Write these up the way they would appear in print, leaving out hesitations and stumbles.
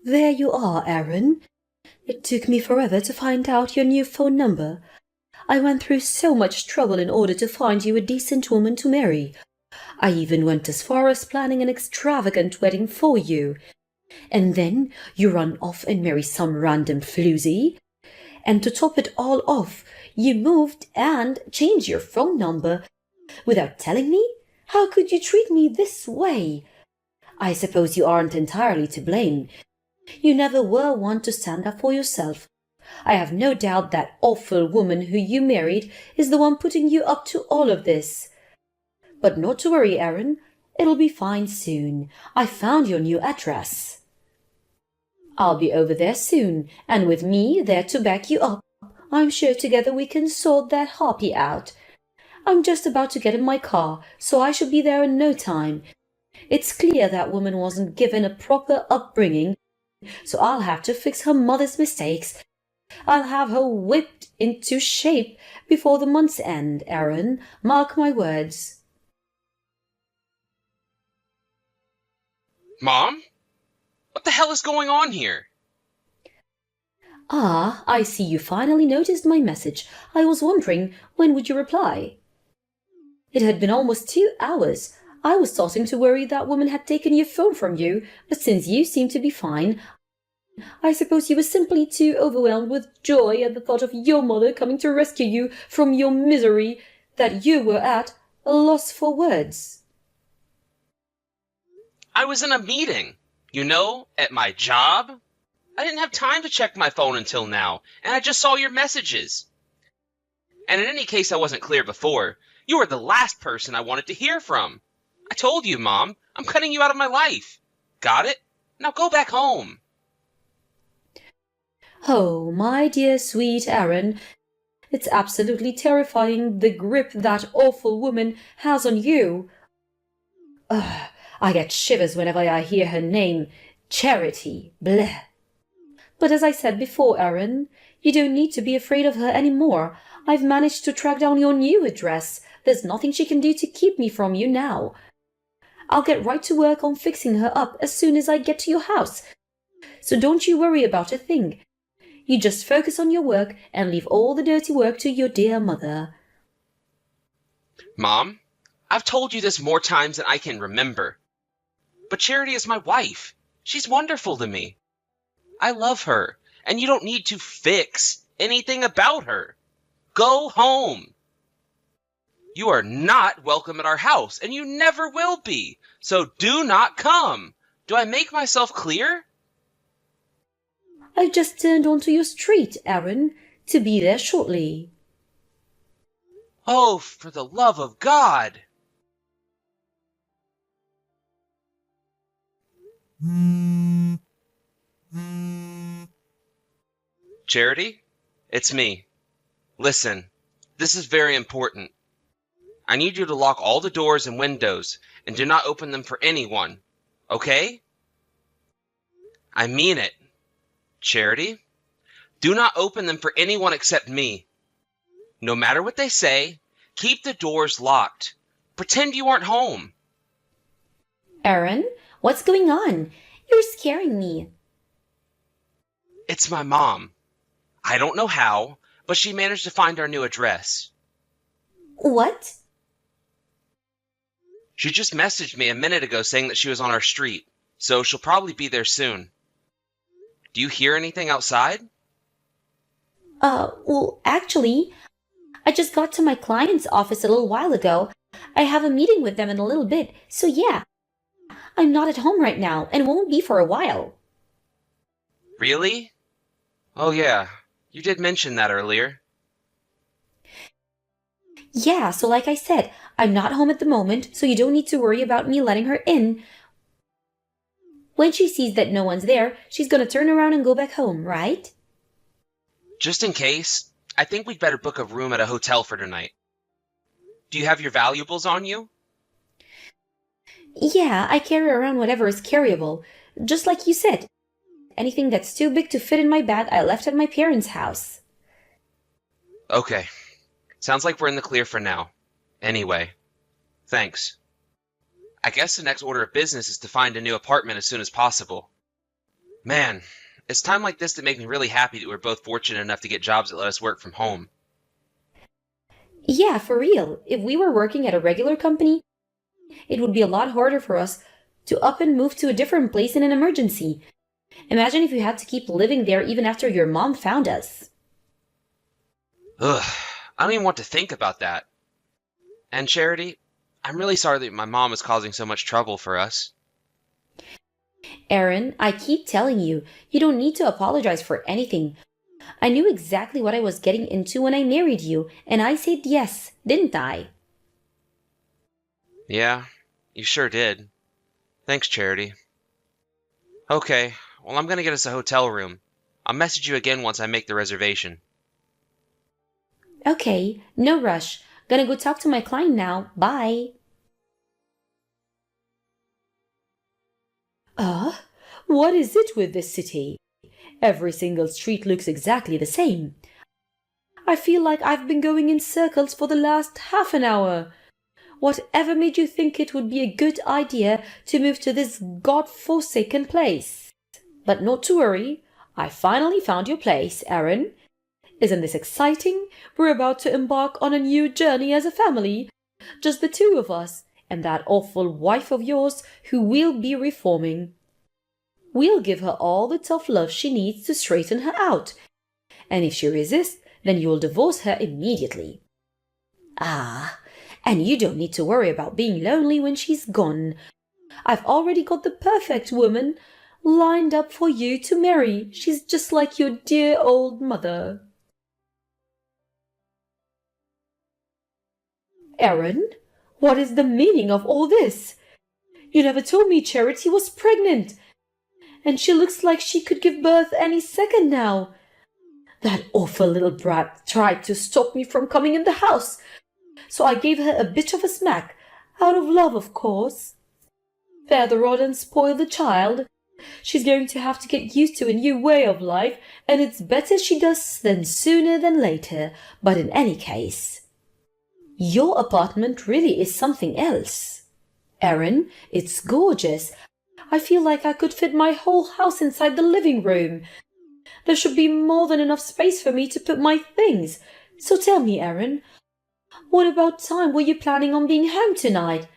There you are, Aaron. It took me forever to find out your new phone number. I went through so much trouble in order to find you a decent woman to marry. I even went as far as planning an extravagant wedding for you. And then you run off and marry some random floozy. And to top it all off, you moved and changed your phone number without telling me? How could you treat me this way? I suppose you aren't entirely to blame. You never were one to stand up for yourself. I have no doubt that awful woman who you married is the one putting you up to all of this. But not to worry, Aaron. It'll be fine soon. I found your new address. I'll be over there soon, and with me there to back you up, I'm sure together we can sort that harpy out. I'm just about to get in my car, so I shall be there in no time. It's clear that woman wasn't given a proper upbringing, so I'll have to fix her mother's mistakes. I'll have her whipped into shape before the month's end, Aaron. Mark my words. Mom? What the hell is going on here? Ah, I see you finally noticed my message. I was wondering, when would you reply? It had been almost 2 hours. I was starting to worry that woman had taken your phone from you, but since you seem to be fine, I suppose you were simply too overwhelmed with joy at the thought of your mother coming to rescue you from your misery that you were at a loss for words. I was in a meeting, at my job. I didn't have time to check my phone until now, and I just saw your messages. And in any case I wasn't clear before, you were the last person I wanted to hear from. I told you, Mom, I'm cutting you out of my life. Got it? Now go back home. Oh, my dear sweet Aaron, it's absolutely terrifying the grip that awful woman has on you. Ugh, I get shivers whenever I hear her name. Charity. Bleh. But as I said before, Aaron, you don't need to be afraid of her any more. I've managed to track down your new address. There's nothing she can do to keep me from you now. I'll get right to work on fixing her up as soon as I get to your house. So don't you worry about a thing. You just focus on your work and leave all the dirty work to your dear mother. Mom, I've told you this more times than I can remember. But Charity is my wife. She's wonderful to me. I love her, and you don't need to fix anything about her. Go home. You are not welcome at our house, and you never will be. So do not come. Do I make myself clear? I've just turned onto your street, Aaron, to be there shortly. Oh, for the love of God! Charity? It's me. Listen, this is very important. I need you to lock all the doors and windows and do not open them for anyone, okay? I mean it. Charity? Do not open them for anyone except me. No matter what they say, keep the doors locked. Pretend you aren't home. Aaron, what's going on? You're scaring me. It's my mom. I don't know how, but she managed to find our new address. What? She just messaged me a minute ago saying that she was on our street, so she'll probably be there soon. Do you hear anything outside? Well, actually, I just got to my client's office a little while ago. I have a meeting with them in a little bit, so yeah. I'm not at home right now and won't be for a while. Really? Oh yeah, you did mention that earlier. Yeah, so like I said, I'm not home at the moment, so you don't need to worry about me letting her in. When she sees that no one's there, she's gonna turn around and go back home, right? Just in case, I think we'd better book a room at a hotel for tonight. Do you have your valuables on you? Yeah, I carry around whatever is carryable. Just like you said. Anything that's too big to fit in my bag, I left at my parents' house. Okay. Sounds like we're in the clear for now. Anyway, thanks. I guess the next order of business is to find a new apartment as soon as possible. Man, it's time like this that make me really happy that we're both fortunate enough to get jobs that let us work from home. Yeah, for real. If we were working at a regular company, it would be a lot harder for us to up and move to a different place in an emergency. Imagine if you had to keep living there even after your mom found us. Ugh, I don't even want to think about that. And Charity, I'm really sorry that my mom is causing so much trouble for us. Aaron, I keep telling you, you don't need to apologize for anything. I knew exactly what I was getting into when I married you, and I said yes, didn't I? Yeah, you sure did. Thanks, Charity. Okay, well, I'm gonna get us a hotel room. I'll message you again once I make the reservation. Okay, no rush. Gonna go talk to my client now. Bye. Ah, what is it with this city? Every single street looks exactly the same. I feel like I've been going in circles for the last half an hour. Whatever made you think it would be a good idea to move to this god-forsaken place? But not to worry, I finally found your place, Aaron. Isn't this exciting? We're about to embark on a new journey as a family. Just the two of us, and that awful wife of yours who we'll be reforming. We'll give her all the tough love she needs to straighten her out. And if she resists, then you'll divorce her immediately. Ah, and you don't need to worry about being lonely when she's gone. I've already got the perfect woman lined up for you to marry. She's just like your dear old mother. Aaron, what is the meaning of all this? You never told me Charity was pregnant. And she looks like she could give birth any second now. That awful little brat tried to stop me from coming in the house, so I gave her a bit of a smack, out of love, of course. Feather rod and spoil the child. She's going to have to get used to a new way of life, and it's better she does than sooner than later. But in any case, your apartment really is something else. Aaron, it's gorgeous. I feel like I could fit my whole house inside the living room. There should be more than enough space for me to put my things. So tell me, Aaron, what about time were you planning on being home tonight?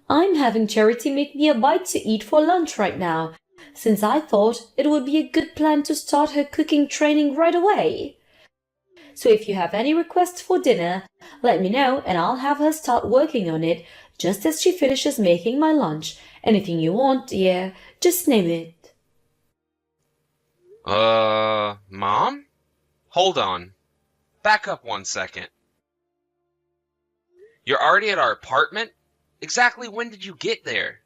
I'm having Charity make me a bite to eat for lunch right now, since I thought it would be a good plan to start her cooking training right away. So if you have any requests for dinner, let me know and I'll have her start working on it just as she finishes making my lunch. Anything you want, dear, just name it. Mom? Hold on. Back up 1 second. You're already at our apartment? Exactly when did you get there?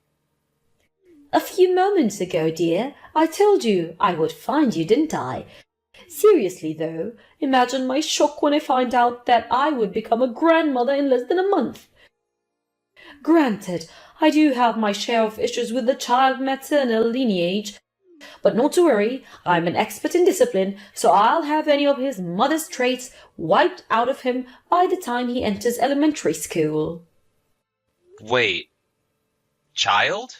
A few moments ago, dear. I told you I would find you, didn't I? Seriously, though, imagine my shock when I find out that I would become a grandmother in less than a month. Granted, I do have my share of issues with the child maternal lineage, but not to worry, I'm an expert in discipline, so I'll have any of his mother's traits wiped out of him by the time he enters elementary school. Wait. Child?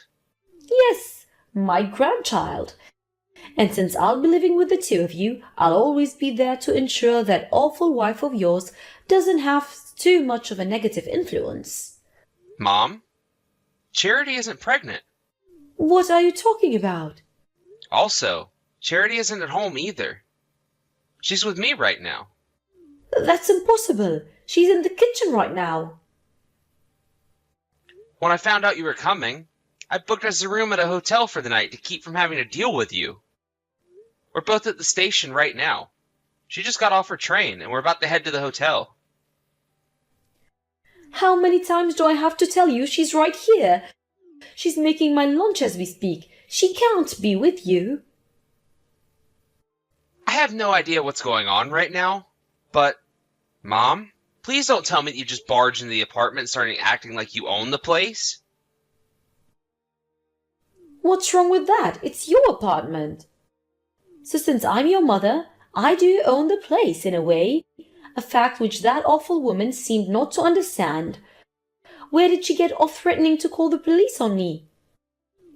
Yes, my grandchild. And since I'll be living with the two of you, I'll always be there to ensure that awful wife of yours doesn't have too much of a negative influence. Mom? Charity isn't pregnant. What are you talking about? Also, Charity isn't at home either. She's with me right now. That's impossible. She's in the kitchen right now. When I found out you were coming, I booked us a room at a hotel for the night to keep from having to deal with you. We're both at the station right now. She just got off her train, and we're about to head to the hotel. How many times do I have to tell you she's right here? She's making my lunch as we speak. She can't be with you. I have no idea what's going on right now, but... Mom, please don't tell me that you just barged into the apartment and started acting like you own the place. What's wrong with that? It's your apartment. So since I'm your mother, I do own the place in a way, a fact which that awful woman seemed not to understand. Where did she get off threatening to call the police on me?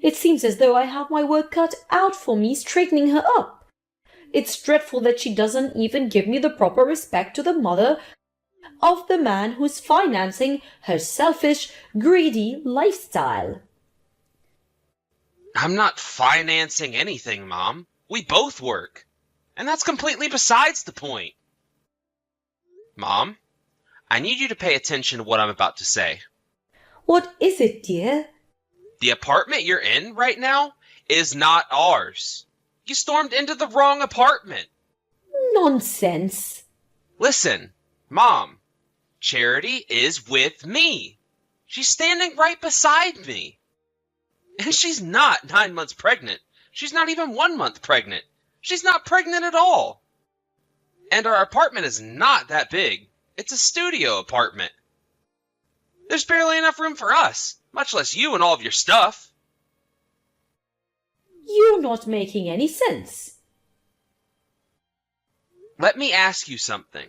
It seems as though I have my work cut out for me straightening her up. It's dreadful that she doesn't even give me the proper respect to the mother of the man who's financing her selfish, greedy lifestyle. I'm not financing anything, Mom. We both work. And that's completely besides the point. Mom, I need you to pay attention to what I'm about to say. What is it, dear? The apartment you're in right now is not ours. You stormed into the wrong apartment. Nonsense. Listen, Mom, Charity is with me. She's standing right beside me. And she's not 9 months pregnant. She's not even 1 month pregnant. She's not pregnant at all. And our apartment is not that big. It's a studio apartment. There's barely enough room for us, much less you and all of your stuff. You're not making any sense. Let me ask you something.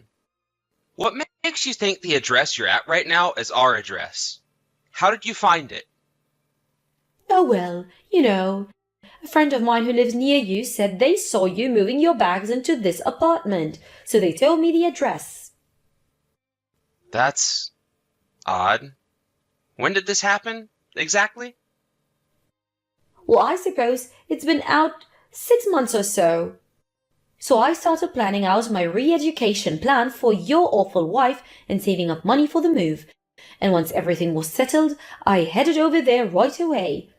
What makes you think the address you're at right now is our address? How did you find it? Oh, well, a friend of mine who lives near you said they saw you moving your bags into this apartment, so they told me the address. That's odd. When did this happen, exactly? Well, I suppose it's been out 6 months or so. So I started planning out my re-education plan for your awful wife and saving up money for the move. And once everything was settled, I headed over there right away.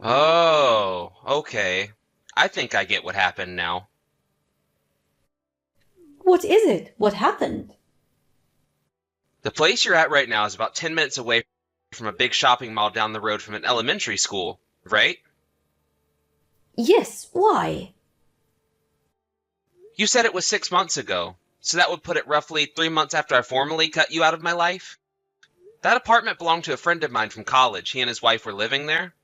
Oh, okay. I think I get what happened now. What is it? What happened? The place you're at right now is about 10 minutes away from a big shopping mall down the road from an elementary school, right? Yes, why? You said it was 6 months ago, so that would put it roughly 3 months after I formally cut you out of my life. That apartment belonged to a friend of mine from college. He and his wife were living there.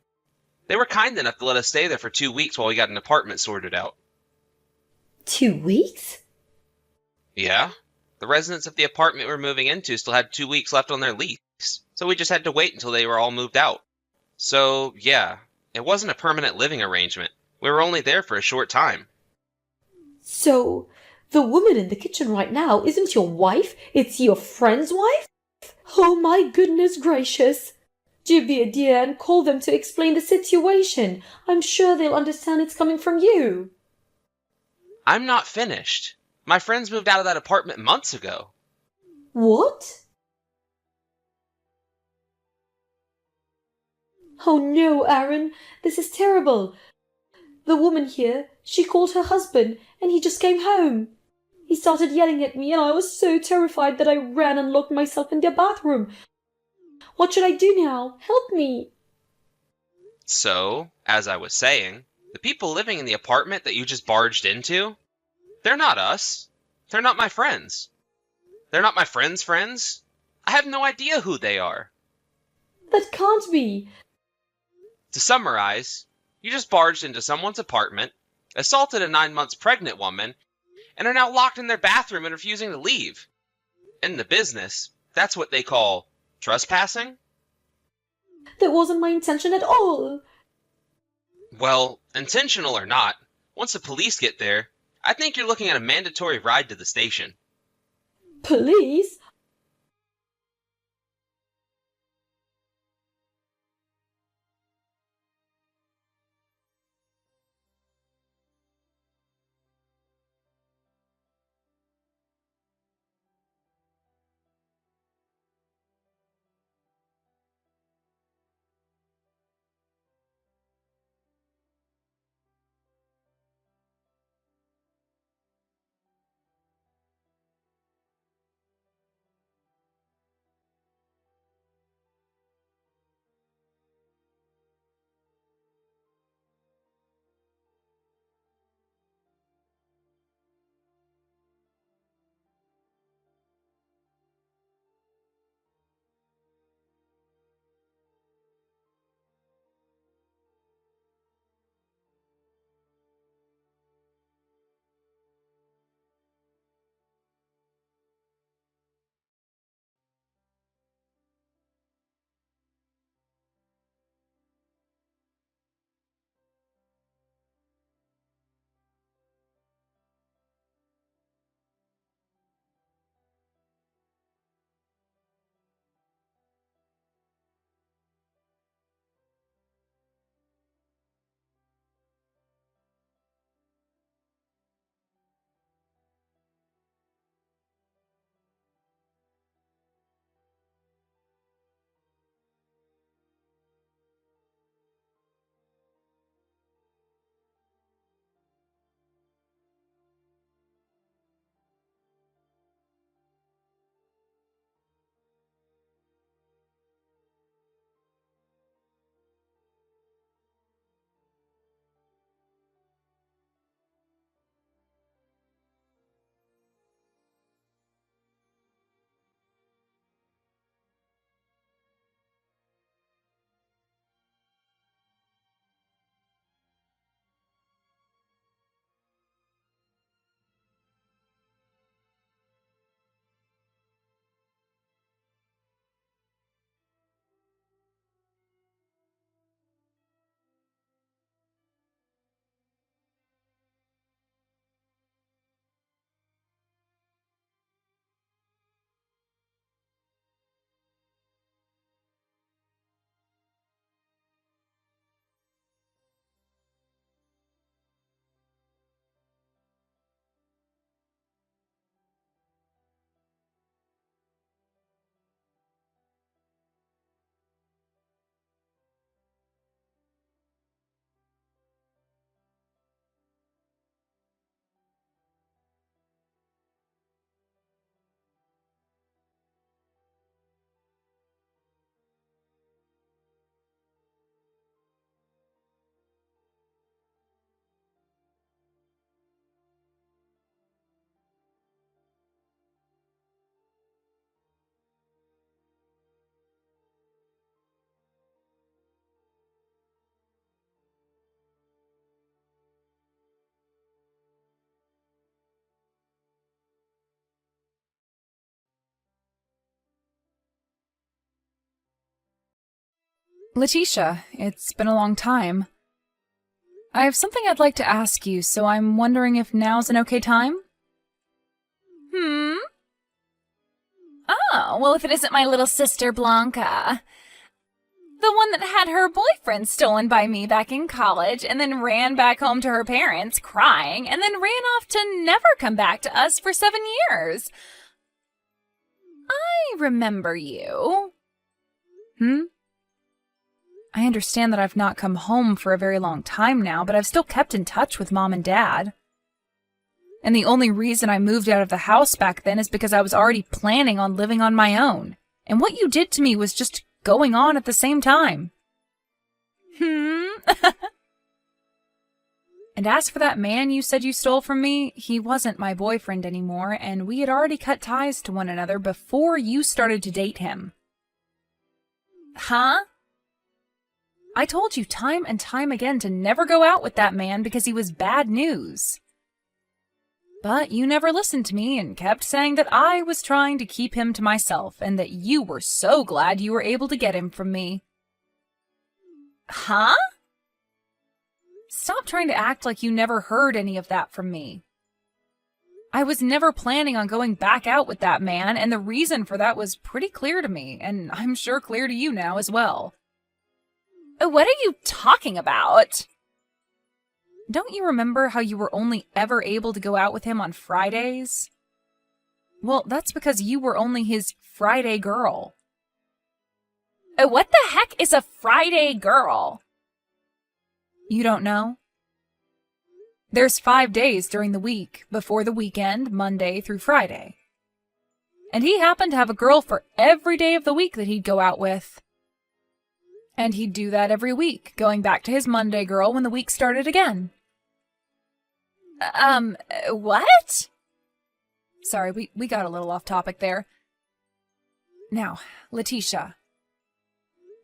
They were kind enough to let us stay there for 2 weeks while we got an apartment sorted out. 2 weeks? Yeah. The residents of the apartment we were moving into still had 2 weeks left on their lease, so we just had to wait until they were all moved out. So, yeah, it wasn't a permanent living arrangement. We were only there for a short time. So, the woman in the kitchen right now isn't your wife, it's your friend's wife? Oh my goodness gracious! Do be a dear and call them to explain the situation. I'm sure they'll understand it's coming from you. I'm not finished. My friends moved out of that apartment months ago. What? Oh no, Aaron, this is terrible. The woman here, she called her husband, and he just came home. He started yelling at me, and I was so terrified that I ran and locked myself in their bathroom. What should I do now? Help me. So, as I was saying, the people living in the apartment that you just barged into, they're not us. They're not my friends. They're not my friends' friends. I have no idea who they are. That can't be. To summarize, you just barged into someone's apartment, assaulted a 9 months pregnant woman, and are now locked in their bathroom and refusing to leave. In the business, that's what they call trespassing? That wasn't my intention at all. Well, intentional or not, once the police get there, I think you're looking at a mandatory ride to the station. Police? Letitia, it's been a long time. I have something I'd like to ask you, so I'm wondering if now's an okay time? Oh, well, if it isn't my little sister Blanca. The one that had her boyfriend stolen by me back in college and then ran back home to her parents crying and then ran off to never come back to us for 7 years. I remember you. I understand that I've not come home for a very long time now, but I've still kept in touch with Mom and Dad. And the only reason I moved out of the house back then is because I was already planning on living on my own. And what you did to me was just going on at the same time. And as for that man you said you stole from me, he wasn't my boyfriend anymore, and we had already cut ties to one another before you started to date him. Huh? I told you time and time again to never go out with that man because he was bad news. But you never listened to me and kept saying that I was trying to keep him to myself and that you were so glad you were able to get him from me. Huh? Stop trying to act like you never heard any of that from me. I was never planning on going back out with that man, and the reason for that was pretty clear to me, and I'm sure clear to you now as well. What are you talking about? Don't you remember how you were only ever able to go out with him on Fridays? Well, that's because you were only his Friday girl. What the heck is a Friday girl? You don't know? There's 5 days during the week, before the weekend, Monday through Friday. And he happened to have a girl for every day of the week that he'd go out with. And he'd do that every week, going back to his Monday girl when the week started again. What? Sorry, we got a little off topic there. Now, Letitia.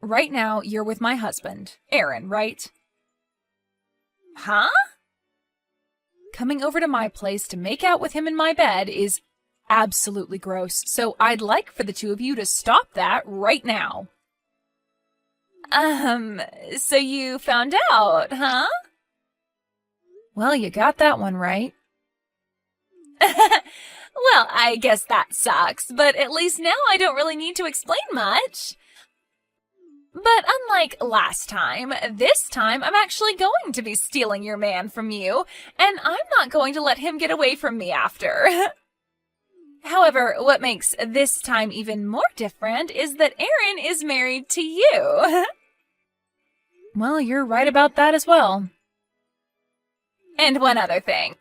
Right now, you're with my husband, Aaron, right? Huh? Coming over to my place to make out with him in my bed is absolutely gross, so I'd like for the two of you to stop that right now. So you found out, huh? Well, you got that one right. Well, I guess that sucks, but at least now I don't really need to explain much. But unlike last time, this time I'm actually going to be stealing your man from you, and I'm not going to let him get away from me after. However, what makes this time even more different is that Aaron is married to you. Well, you're right about that as well. And one other thing.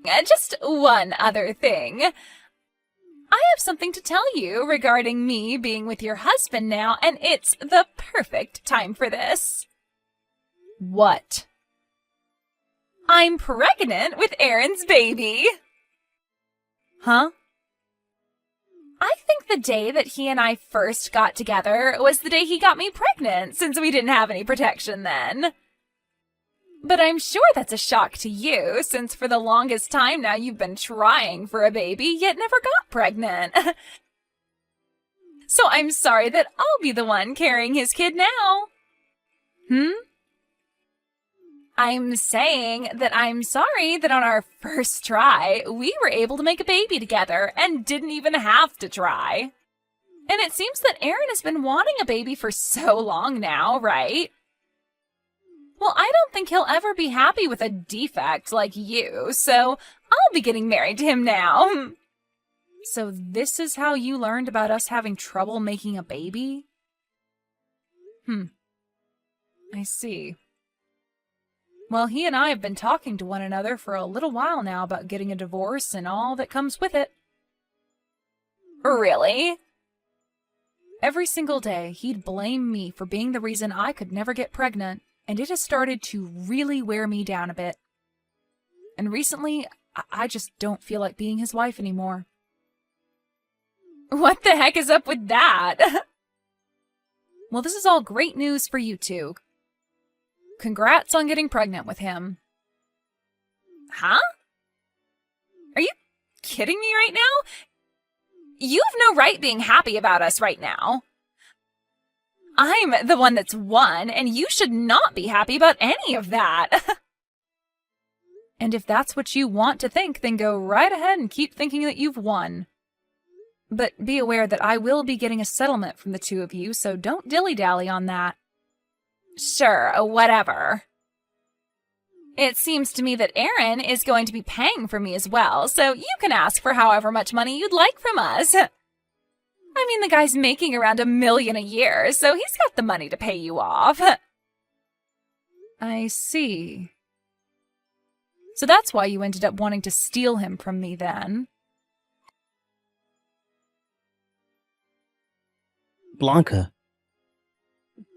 Just one other thing. I have something to tell you regarding me being with your husband now, and it's the perfect time for this. What? I'm pregnant with Aaron's baby. Huh? I think the day that he and I first got together was the day he got me pregnant, since we didn't have any protection then. But I'm sure that's a shock to you, since for the longest time now you've been trying for a baby, yet never got pregnant. So I'm sorry that I'll be the one carrying his kid now. I'm saying that I'm sorry that on our first try, we were able to make a baby together and didn't even have to try. And it seems that Aaron has been wanting a baby for so long now, right? Well, I don't think he'll ever be happy with a defect like you, so I'll be getting married to him now. So this is how you learned about us having trouble making a baby? I see. Well, he and I have been talking to one another for a little while now about getting a divorce and all that comes with it. Really? Every single day, he'd blame me for being the reason I could never get pregnant, and it has started to really wear me down a bit. And recently, I just don't feel like being his wife anymore. What the heck is up with that? Well, this is all great news for you two. Congrats on getting pregnant with him. Huh? Are you kidding me right now? You have no right being happy about us right now. I'm the one that's won, and you should not be happy about any of that. And if that's what you want to think, then go right ahead and keep thinking that you've won. But be aware that I will be getting a settlement from the two of you, so don't dilly-dally on that. Sure, whatever. It seems to me that Aaron is going to be paying for me as well, so you can ask for however much money you'd like from us. I mean, the guy's making around $1 million a year, so he's got the money to pay you off. I see. So that's why you ended up wanting to steal him from me then. Blanca,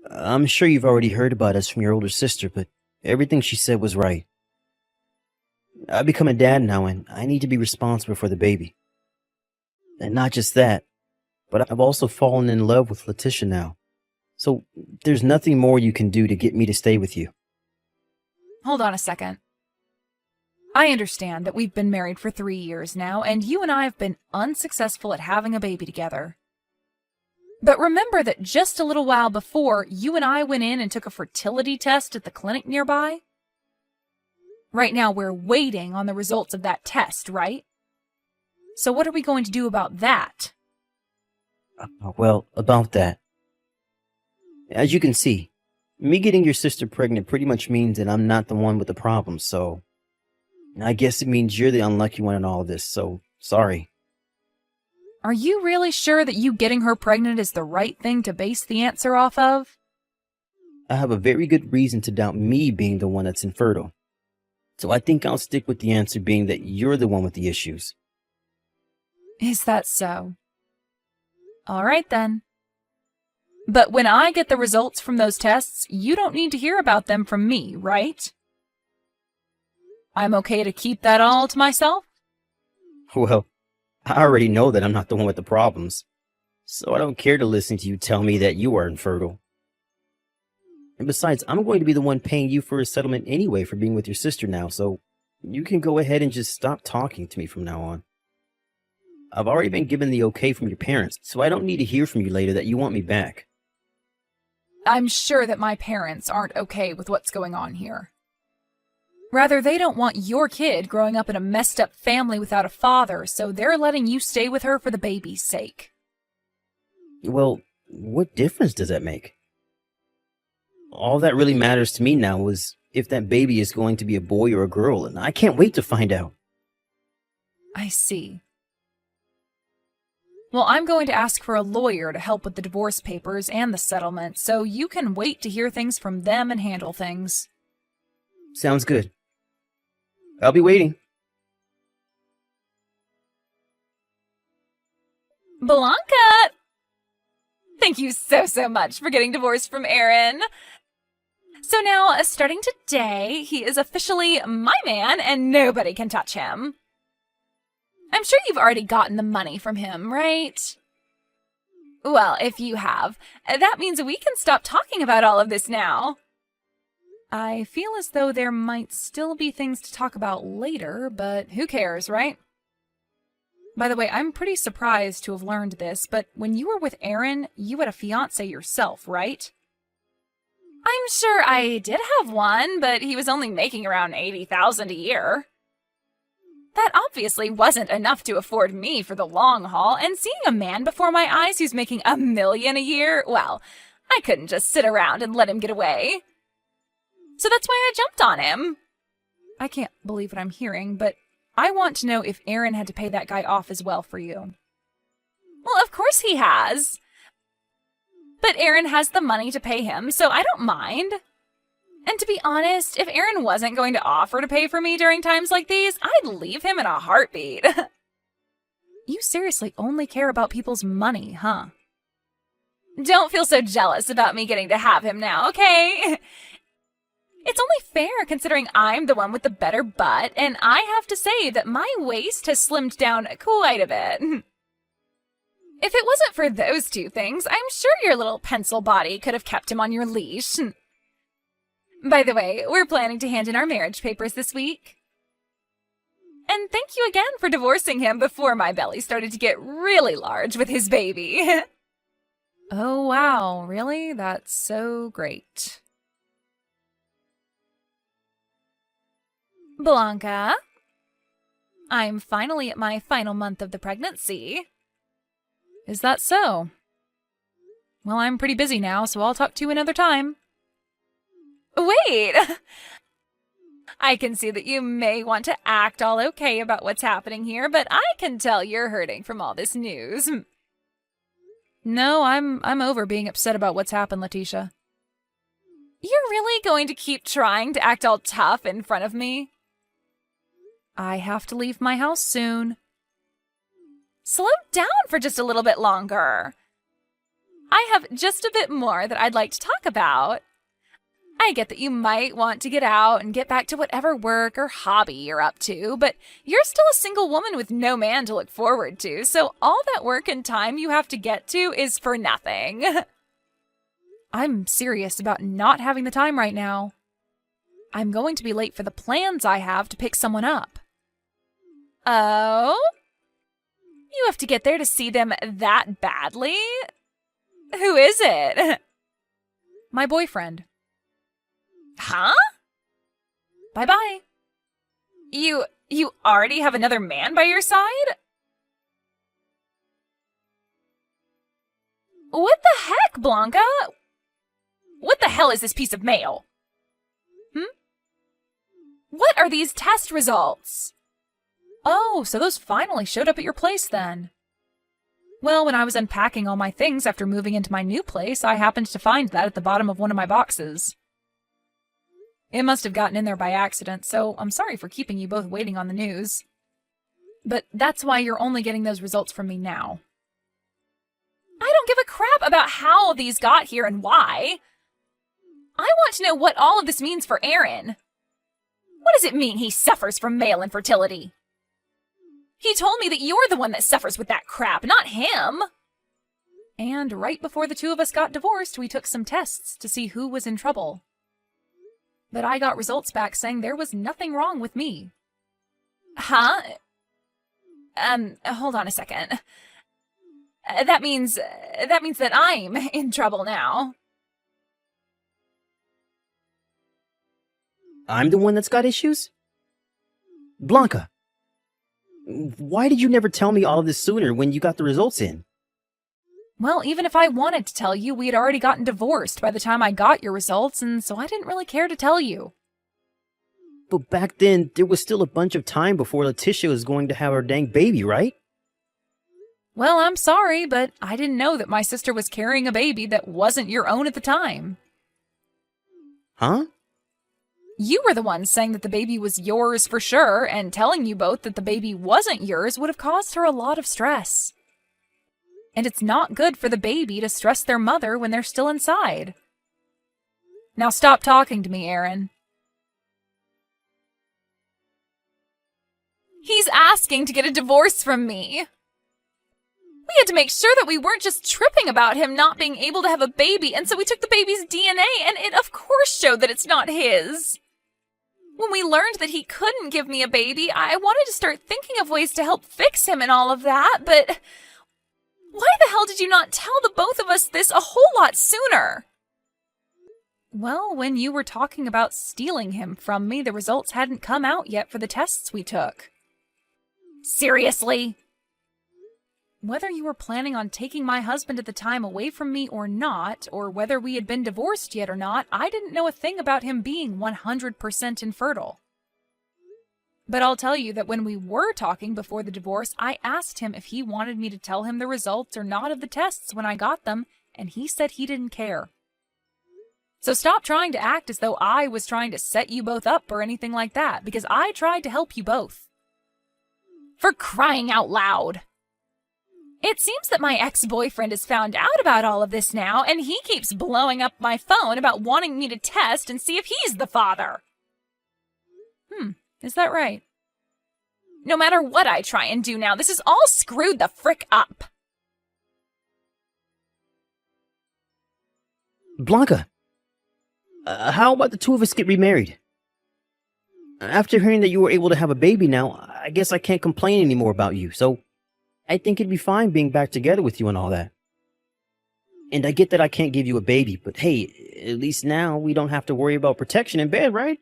I'm sure you've already heard about us from your older sister, but everything she said was right. I've become a dad now, and I need to be responsible for the baby. And not just that, but I've also fallen in love with Letitia now. So there's nothing more you can do to get me to stay with you. Hold on a second. I understand that we've been married for 3 years now, and you and I have been unsuccessful at having a baby together. But remember that just a little while before, you and I went in and took a fertility test at the clinic nearby? Right now, we're waiting on the results of that test, right? So what are we going to do about that? Well, about that. As you can see, me getting your sister pregnant pretty much means that I'm not the one with the problem, so I guess it means you're the unlucky one in all of this, so sorry. Are you really sure that you getting her pregnant is the right thing to base the answer off of? I have a very good reason to doubt me being the one that's infertile. So I think I'll stick with the answer being that you're the one with the issues. Is that so? All right then. But when I get the results from those tests, you don't need to hear about them from me, right? I'm okay to keep that all to myself? Well, I already know that I'm not the one with the problems, so I don't care to listen to you tell me that you are infertile. And besides, I'm going to be the one paying you for a settlement anyway for being with your sister now, so you can go ahead and just stop talking to me from now on. I've already been given the okay from your parents, so I don't need to hear from you later that you want me back. I'm sure that my parents aren't okay with what's going on here. Rather, they don't want your kid growing up in a messed up family without a father, so they're letting you stay with her for the baby's sake. Well, what difference does that make? All that really matters to me now is if that baby is going to be a boy or a girl, and I can't wait to find out. I see. Well, I'm going to ask for a lawyer to help with the divorce papers and the settlement, so you can wait to hear things from them and handle things. Sounds good. I'll be waiting. Blanca! Thank you so much for getting divorced from Aaron. So now, starting today, he is officially my man and nobody can touch him. I'm sure you've already gotten the money from him, right? Well, if you have, that means we can stop talking about all of this now. I feel as though there might still be things to talk about later, but who cares, right? By the way, I'm pretty surprised to have learned this, but when you were with Aaron, you had a fiancé yourself, right? I'm sure I did have one, but he was only making around $80,000 a year. That obviously wasn't enough to afford me for the long haul, and seeing a man before my eyes who's making $1 million a year, well, I couldn't just sit around and let him get away. So that's why I jumped on him. I can't believe what I'm hearing, but I want to know if Aaron had to pay that guy off as well for you. Well, of course he has. But Aaron has the money to pay him, so I don't mind. And to be honest, if Aaron wasn't going to offer to pay for me during times like these, I'd leave him in a heartbeat. You seriously only care about people's money, huh? Don't feel so jealous about me getting to have him now, okay? It's only fair considering I'm the one with the better butt, and I have to say that my waist has slimmed down quite a bit. If it wasn't for those two things, I'm sure your little pencil body could have kept him on your leash. By the way, we're planning to hand in our marriage papers this week. And thank you again for divorcing him before my belly started to get really large with his baby. Oh, wow, really? That's so great. Blanca, I'm finally at my final month of the pregnancy. Is that so? Well, I'm pretty busy now, so I'll talk to you another time. Wait! I can see that you may want to act all okay about what's happening here, but I can tell you're hurting from all this news. No, I'm over being upset about what's happened, Letitia. You're really going to keep trying to act all tough in front of me? I have to leave my house soon. Slow down for just a little bit longer. I have just a bit more that I'd like to talk about. I get that you might want to get out and get back to whatever work or hobby you're up to, but you're still a single woman with no man to look forward to, so all that work and time you have to get to is for nothing. I'm serious about not having the time right now. I'm going to be late for the plans I have to pick someone up. Oh? You have to get there to see them that badly? Who is it? My boyfriend. Huh? Bye-bye. You already have another man by your side? What the heck, Blanca? What the hell is this piece of mail? What are these test results? Oh, so those finally showed up at your place then. Well, when I was unpacking all my things after moving into my new place, I happened to find that at the bottom of one of my boxes. It must have gotten in there by accident, so I'm sorry for keeping you both waiting on the news. But that's why you're only getting those results from me now. I don't give a crap about how these got here and why. I want to know what all of this means for Aaron. What does it mean he suffers from male infertility? He told me that you're the one that suffers with that crap, not him. And right before the two of us got divorced, we took some tests to see who was in trouble. But I got results back saying there was nothing wrong with me. Huh? Hold on a second. That means that I'm in trouble now. I'm the one that's got issues? Blanca, why did you never tell me all of this sooner when you got the results in? Well, even if I wanted to tell you, we had already gotten divorced by the time I got your results, and so I didn't really care to tell you. But back then, there was still a bunch of time before Letitia was going to have her dang baby, right? Well, I'm sorry, but I didn't know that my sister was carrying a baby that wasn't your own at the time. Huh? You were the one saying that the baby was yours for sure, and telling you both that the baby wasn't yours would have caused her a lot of stress. And it's not good for the baby to stress their mother when they're still inside. Now stop talking to me, Aaron. He's asking to get a divorce from me. We had to make sure that we weren't just tripping about him not being able to have a baby, and so we took the baby's DNA, and it of course showed that it's not his. When we learned that he couldn't give me a baby, I wanted to start thinking of ways to help fix him and all of that, but why the hell did you not tell the both of us this a whole lot sooner? Well, when you were talking about stealing him from me, the results hadn't come out yet for the tests we took. Seriously? Whether you were planning on taking my husband at the time away from me or not, or whether we had been divorced yet or not, I didn't know a thing about him being 100% infertile. But I'll tell you that when we were talking before the divorce, I asked him if he wanted me to tell him the results or not of the tests when I got them, and he said he didn't care. So stop trying to act as though I was trying to set you both up or anything like that, because I tried to help you both. For crying out loud! It seems that my ex-boyfriend has found out about all of this now, and he keeps blowing up my phone about wanting me to test and see if he's the father. Is that right? No matter what I try and do now, this is all screwed the frick up. Blanca, how about the two of us get remarried? After hearing that you were able to have a baby now, I guess I can't complain anymore about you, so I think it'd be fine being back together with you and all that. And I get that I can't give you a baby, but hey, at least now we don't have to worry about protection in bed, right?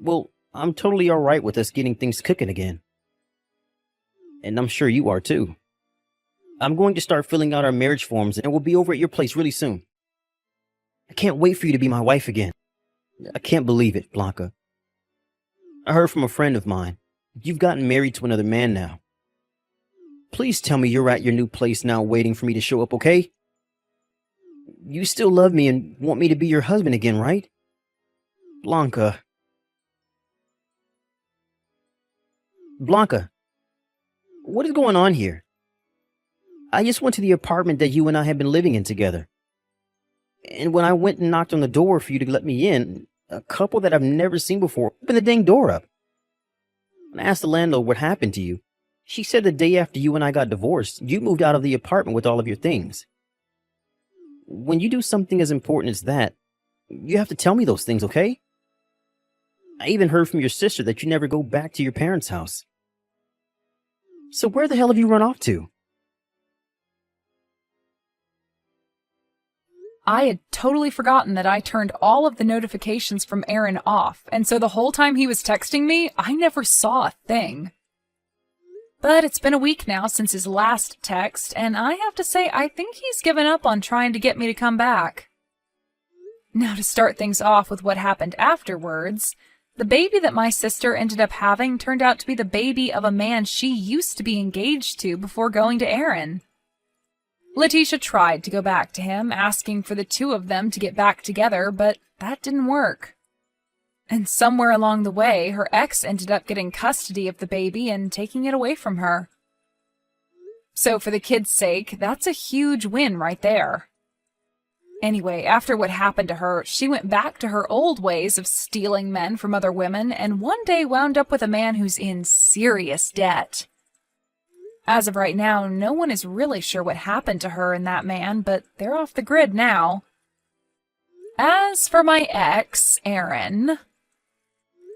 Well, I'm totally alright with us getting things cooking again. And I'm sure you are too. I'm going to start filling out our marriage forms and we'll be over at your place really soon. I can't wait for you to be my wife again. I can't believe it, Blanca. I heard from a friend of mine. You've gotten married to another man now. Please tell me you're at your new place now waiting for me to show up, okay? You still love me and want me to be your husband again, right? Blanca. Blanca. What is going on here? I just went to the apartment that you and I have been living in together. And when I went and knocked on the door for you to let me in, a couple that I've never seen before opened the dang door up. When I asked the landlord what happened to you, she said the day after you and I got divorced, you moved out of the apartment with all of your things. When you do something as important as that, you have to tell me those things, okay? I even heard from your sister that you never go back to your parents' house. So where the hell have you run off to? I had totally forgotten that I turned all of the notifications from Aaron off, and so the whole time he was texting me, I never saw a thing. But it's been a week now since his last text, and I have to say I think he's given up on trying to get me to come back. Now to start things off with what happened afterwards, the baby that my sister ended up having turned out to be the baby of a man she used to be engaged to before going to Aaron. Letitia tried to go back to him, asking for the two of them to get back together, but that didn't work. And somewhere along the way, her ex ended up getting custody of the baby and taking it away from her. So for the kid's sake, that's a huge win right there. Anyway, after what happened to her, she went back to her old ways of stealing men from other women, and one day wound up with a man who's in serious debt. As of right now, no one is really sure what happened to her and that man, but they're off the grid now. As for my ex, Aaron,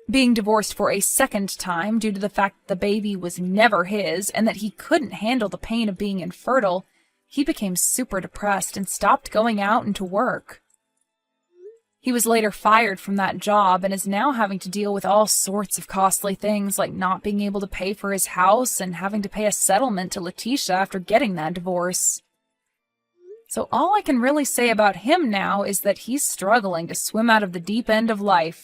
being divorced for a second time due to the fact that the baby was never his and that he couldn't handle the pain of being infertile, he became super depressed and stopped going out and to work. He was later fired from that job and is now having to deal with all sorts of costly things like not being able to pay for his house and having to pay a settlement to Letitia after getting that divorce. So all I can really say about him now is that he's struggling to swim out of the deep end of life.